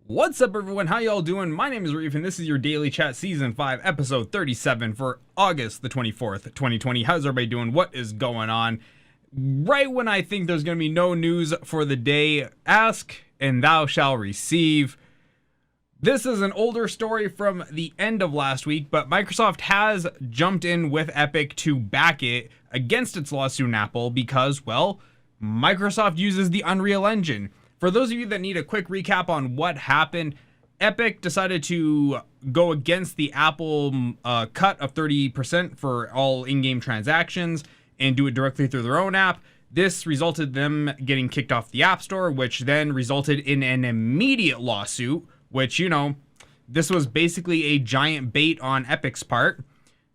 What's up, everyone? How y'all doing? My name is Reef, and this is your Daily Chat Season 5, Episode 37 for August the 24th, 2020. How's everybody doing? What is going on? Right when I think there's going to be no news for the day, ask and thou shalt receive. This is an older story from the end of last week, but Microsoft has jumped in with Epic to back it against its lawsuit in Apple because, well, Microsoft uses the Unreal Engine. For those of you that need a quick recap on what happened, Epic decided to go against the Apple cut of 30% for all in-game transactions and do it directly through their own app. This resulted in them getting kicked off the App Store, which then resulted in an immediate lawsuit, which, you know, this was basically a giant bait on Epic's part.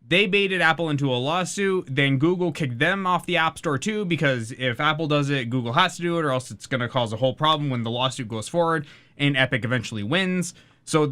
They baited Apple into a lawsuit, then Google kicked them off the App Store too, because if Apple does it, Google has to do it, or else it's going to cause a whole problem when the lawsuit goes forward and Epic eventually wins. So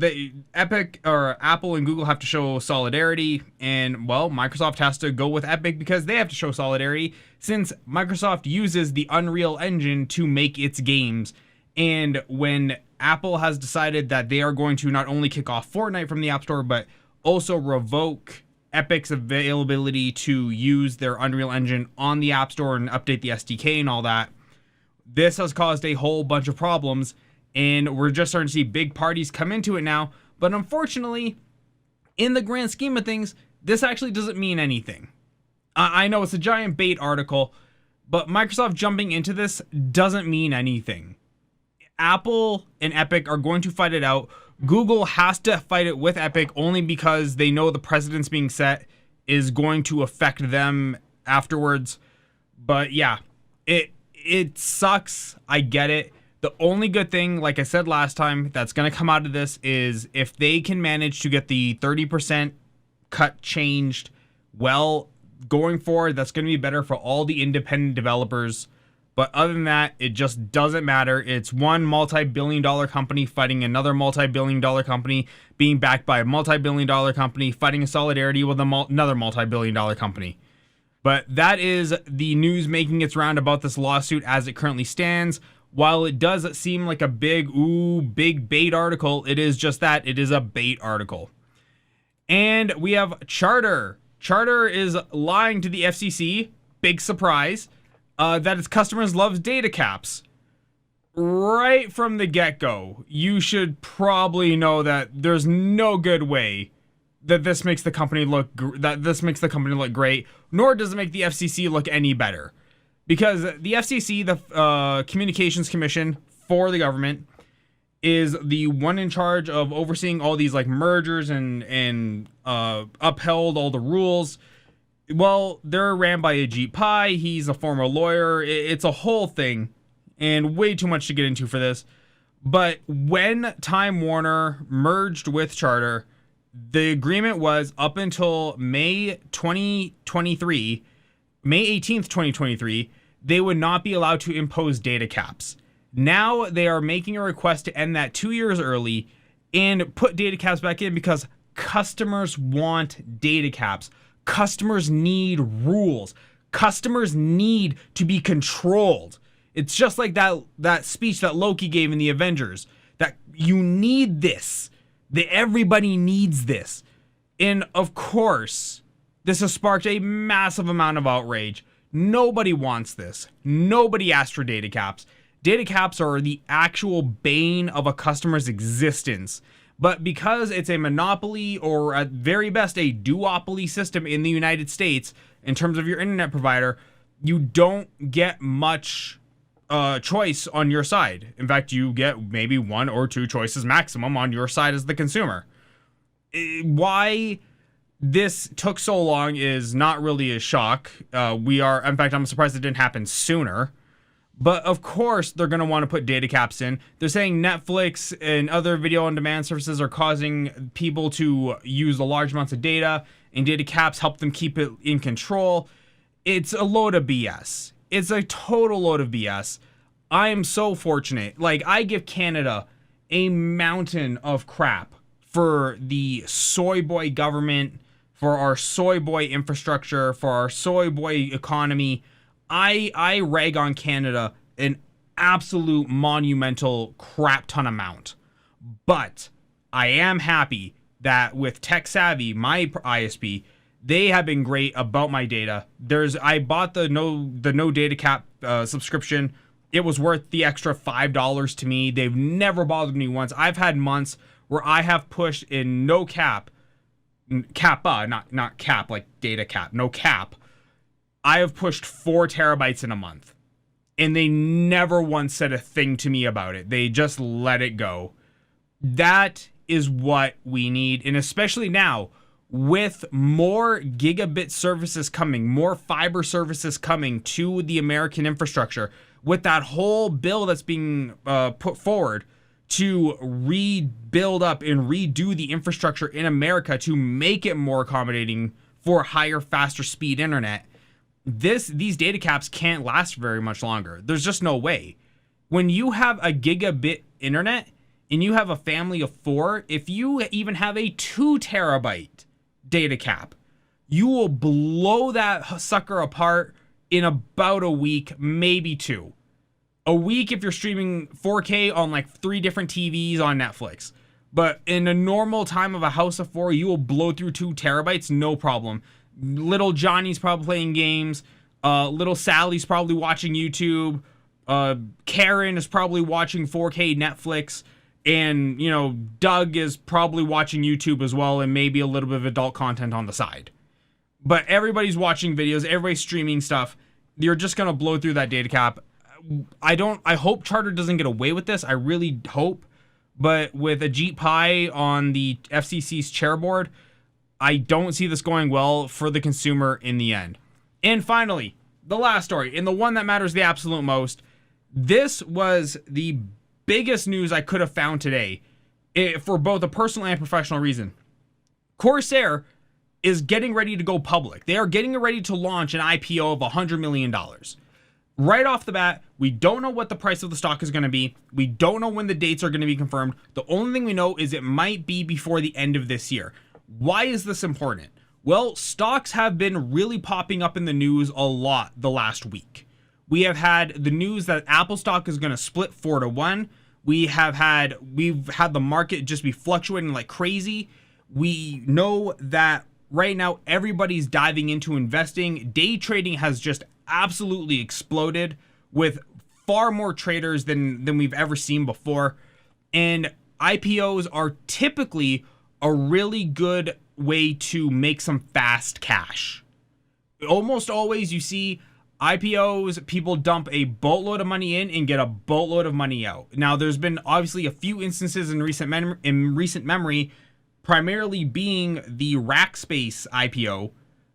Apple and Google have to show solidarity, and, well, Microsoft has to go with Epic because they have to show solidarity since Microsoft uses the Unreal Engine to make its games. And when Apple has decided that they are going to not only kick off Fortnite from the App Store, but also revoke Epic's availability to use their Unreal Engine on the App Store and update the SDK and all that, this has caused a whole bunch of problems, and we're just starting to see big parties come into it now. But unfortunately, in the grand scheme of things, this actually doesn't mean anything. I know it's a giant bait article, but Microsoft jumping into this doesn't mean anything. Apple and Epic are going to fight it out. Google has to fight it with Epic only because they know the precedents being set is going to affect them afterwards. But yeah, it sucks. I get it. The only good thing, like I said last time, that's going to come out of this is if they can manage to get the 30% cut changed, well, going forward, that's going to be better for all the independent developers. But other than that, it just doesn't matter. It's one multi-billion-dollar company fighting another multi-billion-dollar company, being backed by a multi-billion-dollar company, fighting in solidarity with another multi-billion-dollar company. But that is the news making its round about this lawsuit as it currently stands. While it does seem like a big bait article, it is just that. It is a bait article. And we have Charter. Charter is lying to the FCC. Big surprise. That its customers love data caps. Right from the get-go, you should probably know that there's no good way that this makes the company look great, nor does it make the FCC look any better. Because the FCC, the Communications Commission for the government, is the one in charge of overseeing all these like mergers and upheld all the rules. Well, they're ran by Ajit Pai. He's a former lawyer. It's a whole thing, and way too much to get into for this. But when Time Warner merged with Charter, the agreement was up until May 2023, May 18th, 2023, they would not be allowed to impose data caps. Now they are making a request to end that 2 years early and put data caps back in because customers want data caps. Customers need rules. Customers need to be controlled. It's just like that speech that Loki gave in the Avengers, that you need this, that everybody needs this. And of course, this has sparked a massive amount of outrage. Nobody wants this. Nobody asked for data caps. Data caps are the actual bane of a customer's existence. But because it's a monopoly, or at very best a duopoly system in the United States, in terms of your internet provider, you don't get much choice on your side. In fact, you get maybe one or two choices maximum on your side as the consumer. Why this took so long is not really a shock. In fact, I'm surprised it didn't happen sooner. But of course, they're going to want to put data caps in. They're saying Netflix and other video on demand services are causing people to use large amounts of data, and data caps help them keep it in control. It's a load of BS. It's a total load of BS. I am so fortunate. Like, I give Canada a mountain of crap for the soy boy government, for our soy boy infrastructure, for our soy boy economy. I rag on Canada an absolute monumental crap ton amount. But I am happy that with Tech Savvy, my ISP, they have been great about my data. I bought the no data cap subscription. It was worth the extra $5 to me. They've never bothered me once. I've had months where I have pushed in no cap, not cap like data cap, no cap. I have pushed 4 terabytes in a month, and they never once said a thing to me about it. They just let it go. That is what we need, and especially now with more gigabit services coming, more fiber services coming to the American infrastructure, with that whole bill that's being put forward to rebuild up and redo the infrastructure in America to make it more accommodating for higher, faster speed internet. These data caps can't last very much longer. There's just no way. When you have a gigabit internet and you have a family of 4, if you even have a 2 terabyte data cap, you will blow that sucker apart in about a week, maybe 2. A week if you're streaming 4K on like 3 different TVs on Netflix. But in a normal time of a house of 4, you will blow through 2 terabytes, no problem. Little Johnny's probably playing games. Little Sally's probably watching YouTube. Karen is probably watching 4K Netflix. And, Doug is probably watching YouTube as well, and maybe a little bit of adult content on the side. But everybody's watching videos, everybody's streaming stuff. You're just going to blow through that data cap. I hope Charter doesn't get away with this. I really hope. But with Ajit Pai on the FCC's chairboard, I don't see this going well for the consumer in the end. And finally, the last story, and the one that matters the absolute most. This was the biggest news I could have found today for both a personal and professional reason. Corsair is getting ready to go public. They are getting ready to launch an IPO of $100 million. Right off the bat, we don't know what the price of the stock is going to be. We don't know when the dates are going to be confirmed. The only thing we know is it might be before the end of this year. Why is this important? Well, stocks have been really popping up in the news a lot the last week. We have had the news that Apple stock is going to split 4-1. We've had the market just be fluctuating like crazy. We know that right now everybody's diving into investing. Day trading has just absolutely exploded with far more traders than we've ever seen before. And IPOs are typically a really good way to make some fast cash. Almost always you see IPOs, people dump a boatload of money in and get a boatload of money out. Now, there's been obviously a few instances in recent memory, primarily being the Rackspace IPO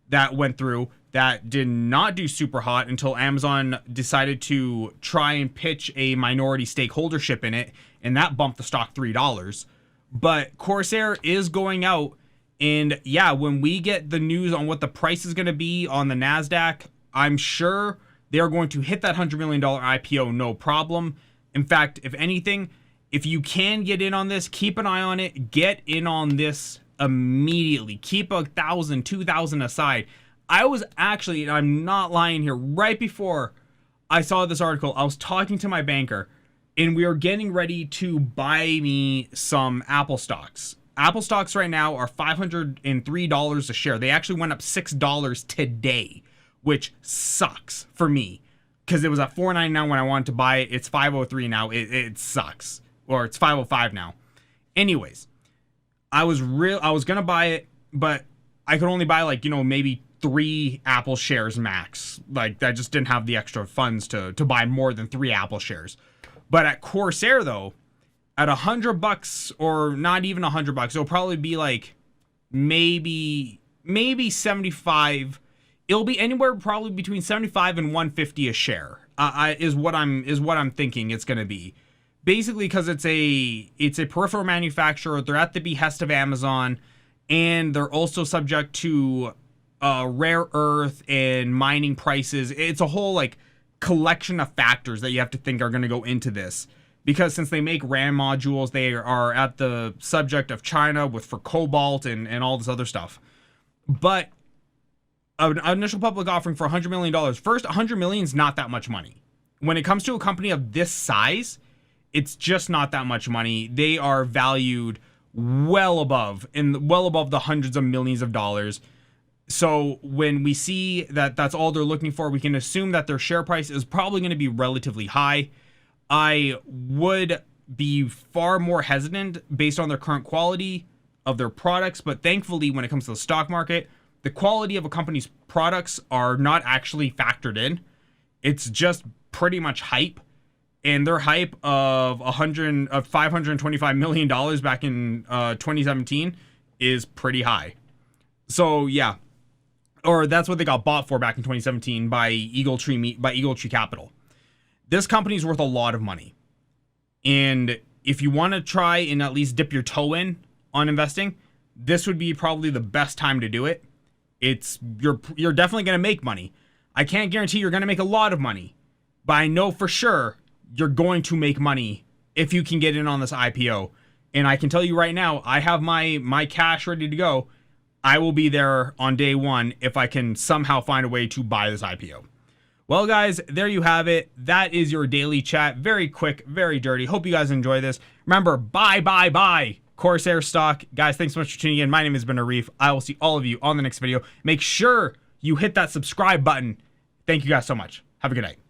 that went through that did not do super hot until Amazon decided to try and pitch a minority stakeholdership in it, and that bumped the stock $3. But Corsair is going out, and yeah, when we get the news on what the price is going to be on the NASDAQ, I'm sure they're going to hit that $100 million IPO, no problem. In fact, if anything, if you can get in on this, keep an eye on it. Get in on this immediately. Keep 1,000, 2,000 aside. I was actually, and I'm not lying here, right before I saw this article, I was talking to my banker, and we are getting ready to buy me some Apple stocks. Apple stocks right now are $503 a share. They actually went up $6 today, which sucks for me because it was at $4.99 when I wanted to buy it. It's $5.03 now. It sucks. Or it's $5.05 now. Anyways, I was gonna buy it, but I could only buy maybe 3 Apple shares max. Like, I just didn't have the extra funds to buy more than 3 Apple shares. But at Corsair though, at $100 or not even $100, it'll probably be like maybe 75. It'll be anywhere probably between 75 and 150 a share. Is what I'm thinking it's going to be. Basically, because it's a peripheral manufacturer. They're at the behest of Amazon, and they're also subject to rare earth and mining prices. It's a whole collection of factors that you have to think are going to go into this. Because since they make RAM modules, they are at the subject of China for cobalt and all this other stuff. But an initial public offering for $100 million. First, $100 million is not that much money. When it comes to a company of this size, It's just not that much money. They are valued well above the hundreds of millions of dollars. So when we see that that's all they're looking for, we can assume that their share price is probably going to be relatively high. I would be far more hesitant based on their current quality of their products, but thankfully when it comes to the stock market, the quality of a company's products are not actually factored in. It's just pretty much hype. And their hype of $525 million back in 2017 is pretty high. So yeah, or that's what they got bought for back in 2017 by Eagle Tree Capital. This company's worth a lot of money, and if you want to try and at least dip your toe in on investing, this would be probably the best time to do it. You're definitely going to make money. I can't guarantee you're going to make a lot of money, but I know for sure you're going to make money if you can get in on this IPO. And I can tell you right now, I have my cash ready to go. I will be there on day one if I can somehow find a way to buy this IPO. Well, guys, there you have it. That is your daily chat. Very quick, very dirty. Hope you guys enjoy this. Remember, buy Corsair stock. Guys, thanks so much for tuning in. My name has been Arif. I will see all of you on the next video. Make sure you hit that subscribe button. Thank you guys so much. Have a good night.